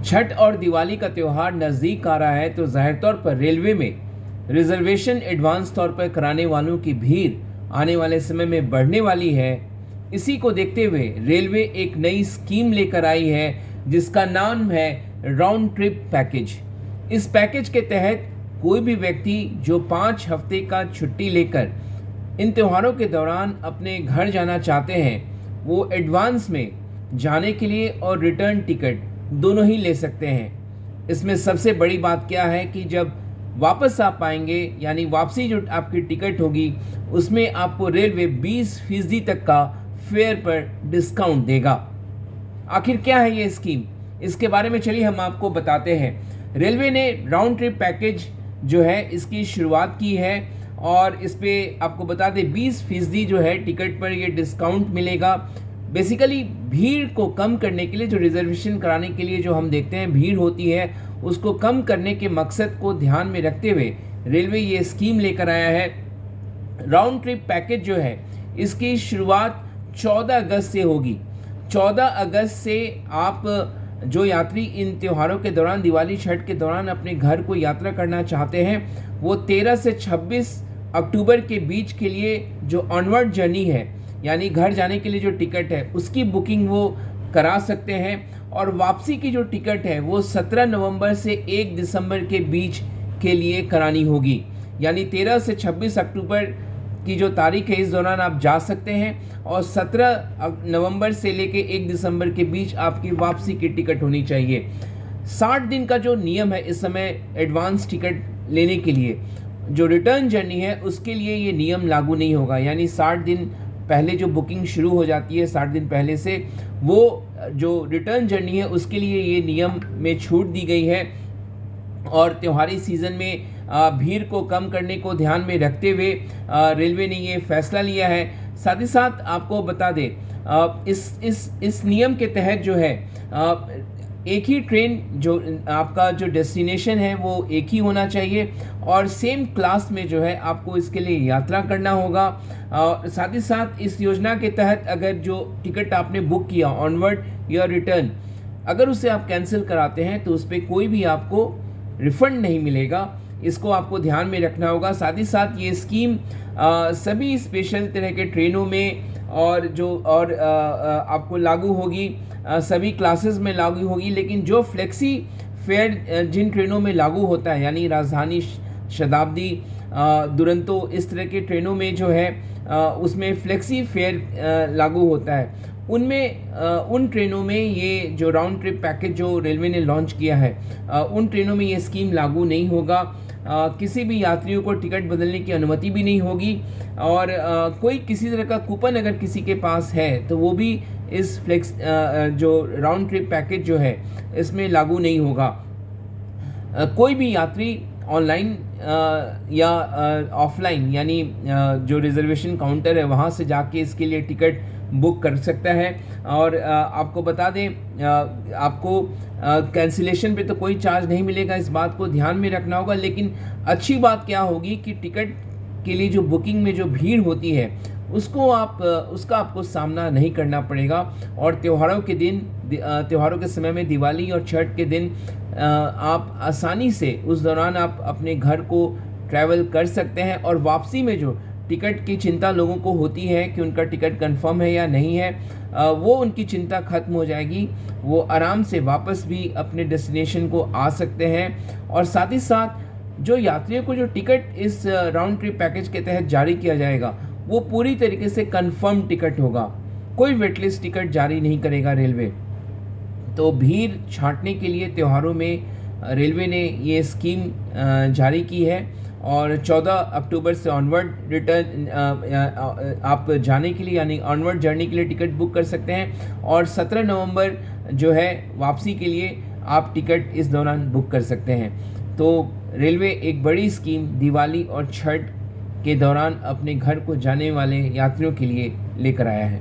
छठ और दिवाली का त्यौहार नज़दीक आ रहा है तो ज़ाहिर तौर पर रेलवे में रिजर्वेशन एडवांस तौर पर कराने वालों की भीड़ आने वाले समय में बढ़ने वाली है। इसी को देखते हुए रेलवे एक नई स्कीम लेकर आई है जिसका नाम है राउंड ट्रिप पैकेज। इस पैकेज के तहत कोई भी व्यक्ति जो 5 हफ्ते का छुट्टी लेकर इन त्योहारों के दौरान अपने घर जाना चाहते हैं वो एडवांस में जाने के लिए और रिटर्न टिकट दोनों ही ले सकते हैं। इसमें सबसे बड़ी बात क्या है कि जब वापस आप पाएंगे यानी वापसी जो आपकी टिकट होगी उसमें आपको रेलवे 20% तक का फेयर पर डिस्काउंट देगा। आखिर क्या है ये स्कीम, इसके बारे में चलिए हम आपको बताते हैं। रेलवे ने राउंड ट्रिप पैकेज जो है इसकी शुरुआत की है और इस पे आपको बता दें 20% जो है टिकट पर ये डिस्काउंट मिलेगा। बेसिकली भीड़ को कम करने के लिए, जो रिजर्वेशन कराने के लिए जो हम देखते हैं भीड़ होती है, उसको कम करने के मकसद को ध्यान में रखते हुए रेलवे ये स्कीम लेकर आया है। राउंड ट्रिप पैकेज जो है इसकी शुरुआत 14 अगस्त से होगी। 14 अगस्त से आप जो यात्री इन त्योहारों के दौरान, दिवाली छठ के दौरान अपने घर को यात्रा करना चाहते हैं वो 13 से 26 अक्टूबर के बीच के लिए जो ऑनवर्ड जर्नी है यानी घर जाने के लिए जो टिकट है उसकी बुकिंग वो करा सकते हैं। और वापसी की जो टिकट है वो 17 नवंबर से 1 दिसंबर के बीच के लिए करानी होगी। यानी 13 से 26 अक्टूबर की जो तारीख है इस दौरान आप जा सकते हैं और 17 नवंबर से लेके 1 दिसंबर के बीच आपकी वापसी की टिकट होनी चाहिए। 60 दिन का जो नियम है इस समय एडवांस टिकट लेने के लिए, जो रिटर्न जर्नी है उसके लिए ये नियम लागू नहीं होगा। यानी 60 दिन पहले जो बुकिंग शुरू हो जाती है 60 दिन पहले से, वो जो रिटर्न जर्नी है उसके लिए ये नियम में छूट दी गई है। और त्योहारी सीज़न में भीड़ को कम करने को ध्यान में रखते हुए रेलवे ने ये फैसला लिया है। साथ ही साथ आपको बता दें इस नियम के तहत जो है एक ही ट्रेन, जो आपका जो डेस्टिनेशन है वो एक ही होना चाहिए और सेम क्लास में जो है आपको इसके लिए यात्रा करना होगा। साथ ही साथ इस योजना के तहत अगर जो टिकट आपने बुक किया ऑनवर्ड या रिटर्न, अगर उसे आप कैंसिल कराते हैं तो उस पर कोई भी आपको रिफंड नहीं मिलेगा। इसको आपको ध्यान में रखना होगा। साथ ही साथ ये स्कीम सभी स्पेशल तरह के ट्रेनों में और आपको लागू होगी, सभी क्लासेस में लागू होगी। लेकिन जो फ्लेक्सी फेयर जिन ट्रेनों में लागू होता है यानी राजधानी, शताब्दी, दुरंतो, इस तरह के ट्रेनों में जो है उसमें फ्लेक्सी फेयर लागू होता है। उनमें उन ट्रेनों में ये जो राउंड ट्रिप पैकेज जो रेलवे ने लॉन्च किया है उन ट्रेनों में ये स्कीम लागू नहीं होगा। किसी भी यात्रियों को टिकट बदलने की अनुमति भी नहीं होगी और कोई किसी तरह का कूपन अगर किसी के पास है तो वो भी इस फ्लेक्स जो राउंड ट्रिप पैकेज जो है इसमें लागू नहीं होगा। कोई भी यात्री ऑनलाइन या ऑफलाइन यानी जो रिजर्वेशन काउंटर है वहाँ से जाके इसके लिए टिकट बुक कर सकता है। और आपको बता दें आपको कैंसिलेशन पे तो कोई चार्ज नहीं मिलेगा, इस बात को ध्यान में रखना होगा। लेकिन अच्छी बात क्या होगी कि टिकट के लिए जो बुकिंग में जो भीड़ होती है उसका आपको सामना नहीं करना पड़ेगा। और त्योहारों के समय में, दिवाली और छठ के दिन आप आसानी से उस दौरान आप अपने घर को ट्रैवल कर सकते हैं। और वापसी में जो टिकट की चिंता लोगों को होती है कि उनका टिकट कंफर्म है या नहीं है, वो उनकी चिंता खत्म हो जाएगी। वो आराम से वापस भी अपने डेस्टिनेशन को आ सकते हैं। और साथ ही साथ जो यात्रियों को जो टिकट इस राउंड ट्रिप पैकेज के तहत जारी किया जाएगा वो पूरी तरीके से कंफर्म टिकट होगा, कोई वेटलिस्ट टिकट जारी नहीं करेगा रेलवे। तो भीड़ छांटने के लिए त्योहारों में रेलवे ने ये स्कीम जारी की है और 14 अक्टूबर से ऑनवर्ड रिटर्न आप जाने के लिए यानी ऑनवर्ड जर्नी के लिए टिकट बुक कर सकते हैं और 17 नवंबर जो है वापसी के लिए आप टिकट इस दौरान बुक कर सकते हैं। तो रेलवे एक बड़ी स्कीम दिवाली और छठ के दौरान अपने घर को जाने वाले यात्रियों के लिए लेकर आया है।